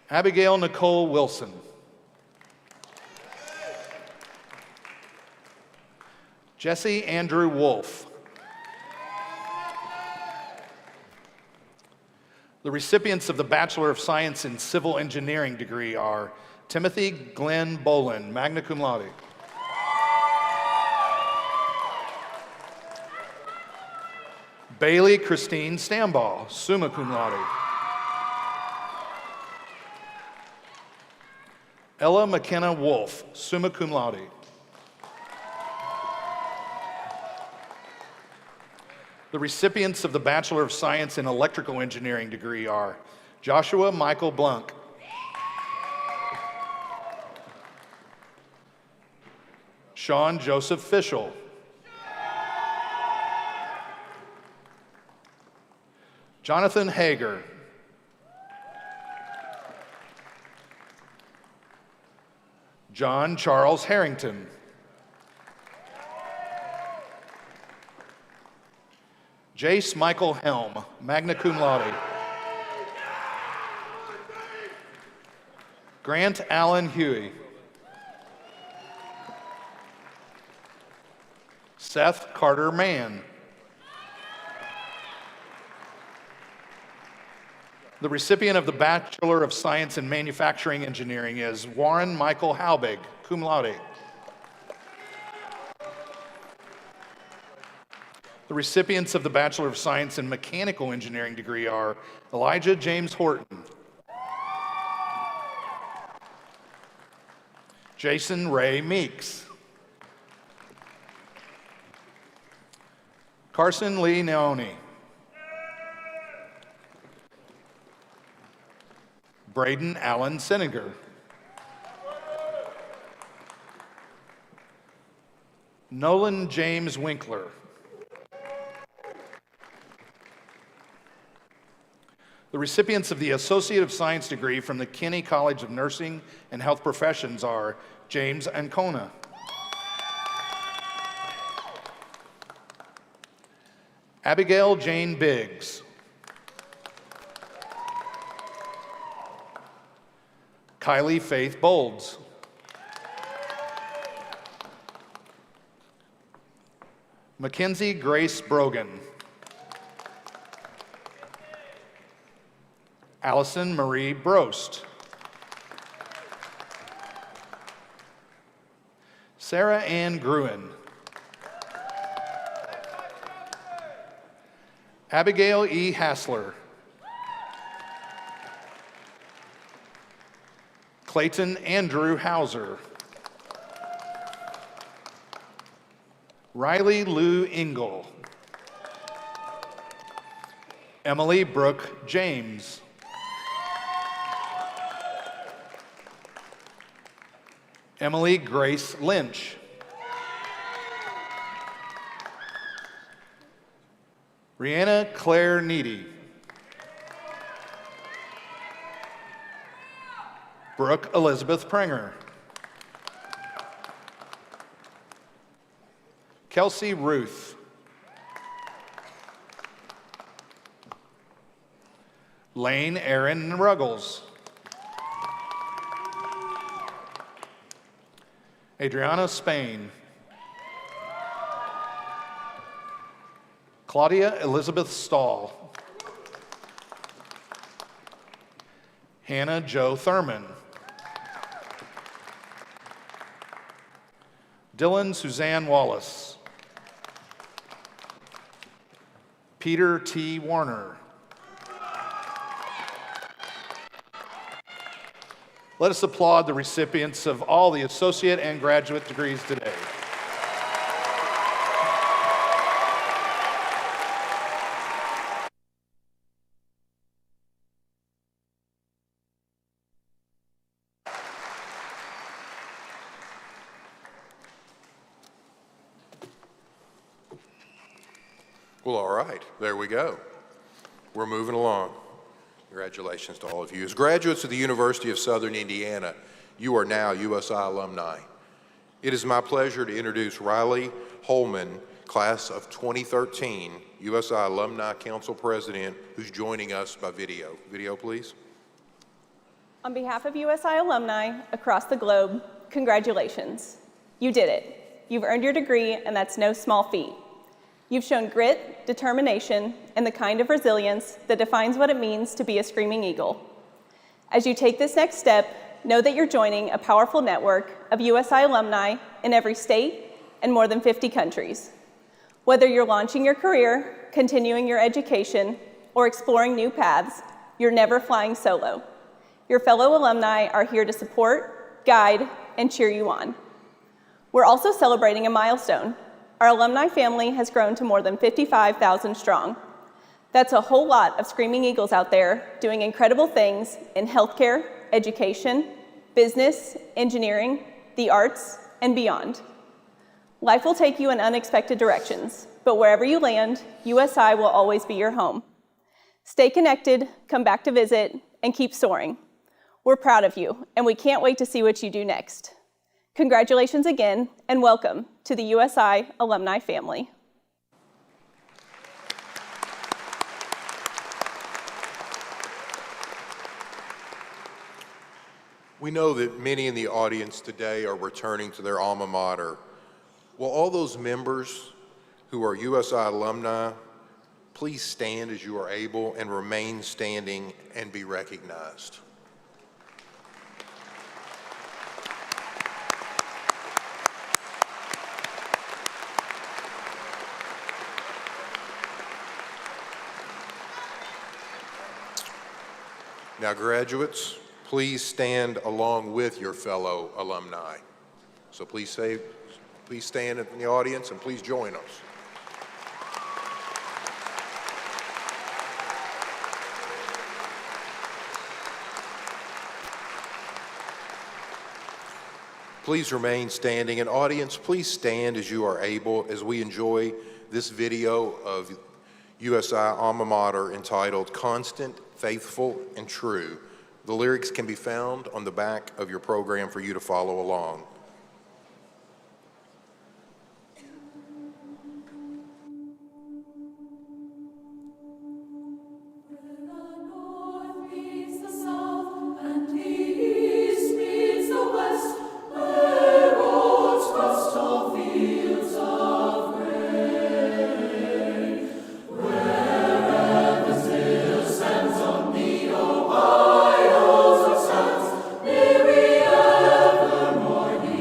Abigail Nicole Wilson. Jesse Andrew Wolf. The recipients of the Bachelor of Science in Civil Engineering degree are Timothy Glenn Bolin, magna cum laude. Bailey Christine Stambaugh, summa cum laude. Ella McKenna Wolf, summa cum laude. The recipients of the Bachelor of Science in Electrical Engineering degree are Joshua Michael Blunk, Sean Joseph Fischel, Jonathan Hager, John Charles Harrington, Jace Michael Helm, magna cum laude. Grant Allen Huey. Seth Carter Mann. The recipient of the Bachelor of Science in Manufacturing Engineering is Warren Michael Halbig, cum laude. The recipients of the Bachelor of Science in Mechanical Engineering degree are Elijah James Horton, Jason Ray Meeks, Carson Lee Naoni, Braden Allen Seneger, Nolan James Winkler, the recipients of the Associate of Science degree from the Kinney College of Nursing and Health Professions are James Ancona, Abigail Jane Biggs, Kylie Faith Bolds, Mackenzie Grace Brogan, Allison Marie Brost, Sarah Ann Gruen, Abigail E. Hassler, Clayton Andrew Hauser, Riley Lou Engel, Emily Brooke James, Emily Grace Lynch, Rihanna Claire Needy, Brooke Elizabeth Prenger, Kelsey Ruth, Lane Aaron Ruggles, Adriana Spain. Claudia Elizabeth Stahl. Hannah Jo Thurman. Dylan Suzanne Wallace. Peter T. Warner. Let us applaud the recipients of all the associate and graduate degrees today. Well, all right, there we go. We're moving along. Congratulations to all of you. As graduates of the University of Southern Indiana, you are now USI alumni. It is my pleasure to introduce Riley Holman, class of 2013, USI Alumni Council President, who's joining us by video. Video, please. On behalf of USI alumni across the globe, congratulations. You did it. You've earned your degree, and that's no small feat. You've shown grit, determination, and the kind of resilience that defines what it means to be a Screaming Eagle. As you take this next step, know that you're joining a powerful network of USI alumni in every state and more than 50 countries. Whether you're launching your career, continuing your education, or exploring new paths, you're never flying solo. Your fellow alumni are here to support, guide, and cheer you on. We're also celebrating a milestone. Our alumni family has grown to more than 55,000 strong. That's a whole lot of Screaming Eagles out there doing incredible things in healthcare, education, business, engineering, the arts, and beyond. Life will take you in unexpected directions, but wherever you land, USI will always be your home. Stay connected, come back to visit, and keep soaring. We're proud of you, and we can't wait to see what you do next. Congratulations again, and welcome to the USI alumni family. We know that many in the audience today are returning to their alma mater. Will all those members who are USI alumni please stand as you are able and remain standing and be recognized? Now, graduates, please stand along with your fellow alumni. So please stand in the audience and please join us. Please remain standing. And audience, please stand as you are able as we enjoy this video of USI alma mater entitled Constant, Faithful, and True. The lyrics can be found on the back of your program for you to follow along. May we evermore be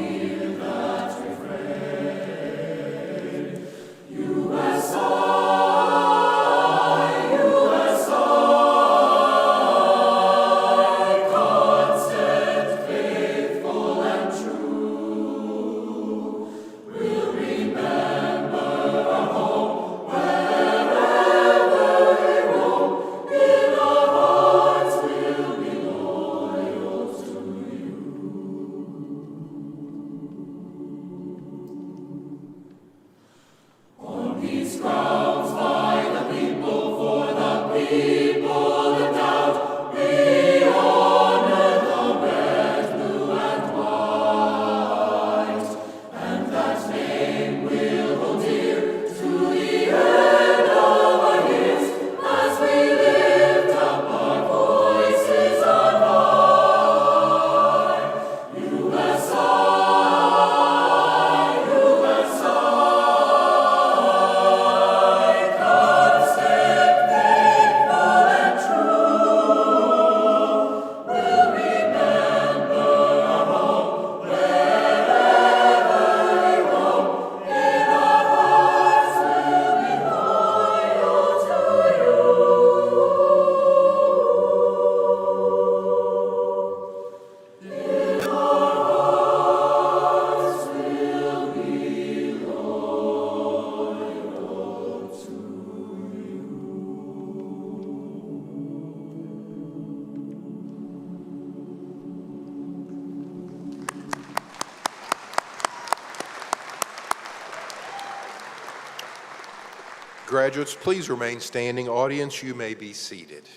Graduates, please remain standing. Audience, you may be seated.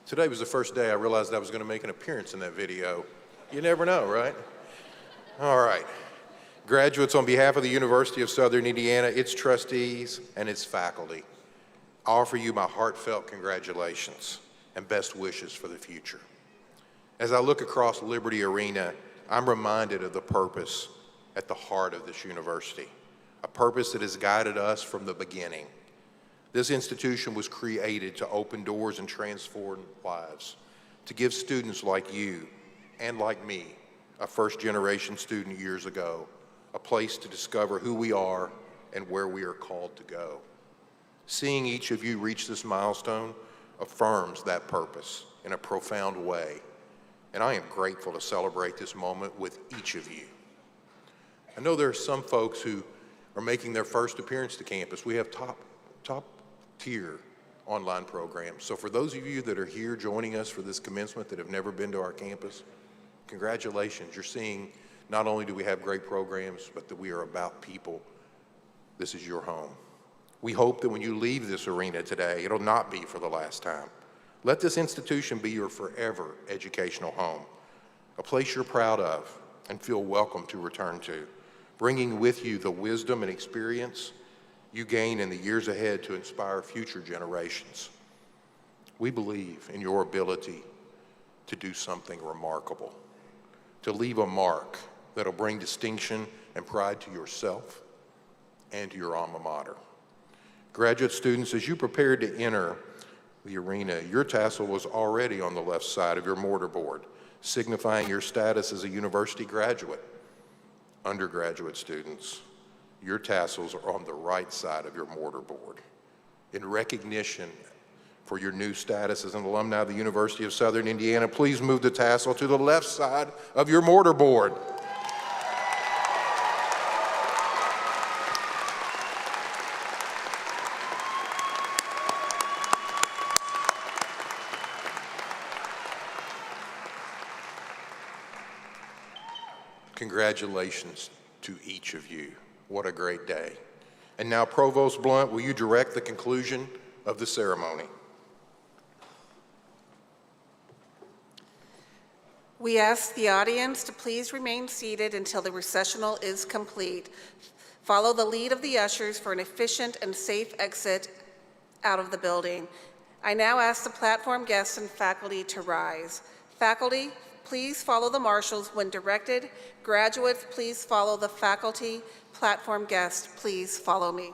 Today was the first day I realized I was going to make an appearance in that video. You never know, right? All right. Graduates, on behalf of the University of Southern Indiana, its trustees, and its faculty, I offer you my heartfelt congratulations and best wishes for the future. As I look across Liberty Arena, I'm reminded of the purpose at the heart of this university, a purpose that has guided us from the beginning. This institution was created to open doors and transform lives, to give students like you and like me, a first-generation student years ago, a place to discover who we are and where we are called to go. Seeing each of you reach this milestone affirms that purpose in a profound way, and I am grateful to celebrate this moment with each of you. I know there are some folks who are making their first appearance to campus. We have top tier online programs. So for those of you that are here joining us for this commencement that have never been to our campus, congratulations. You're seeing not only do we have great programs, but that we are about people. This is your home. We hope that when you leave this arena today, it'll not be for the last time. Let this institution be your forever educational home, a place you're proud of and feel welcome to return to, bringing with you the wisdom and experience you gain in the years ahead to inspire future generations. We believe in your ability to do something remarkable, to leave a mark that'll bring distinction and pride to yourself and to your alma mater. Graduate students, as you prepared to enter the arena, your tassel was already on the left side of your mortarboard, signifying your status as a university graduate. Undergraduate students, your tassels are on the right side of your mortarboard. In recognition for your new status as an alumni of the University of Southern Indiana, please move the tassel to the left side of your mortarboard. Congratulations to each of you. What a great day. And now, Provost Blunt, will you direct the conclusion of the ceremony? We ask the audience to please remain seated until the recessional is complete. Follow the lead of the ushers for an efficient and safe exit out of the building. I now ask the platform guests and faculty to rise. Faculty, please follow the marshals when directed. Graduates, please follow the faculty. Platform guests, please follow me.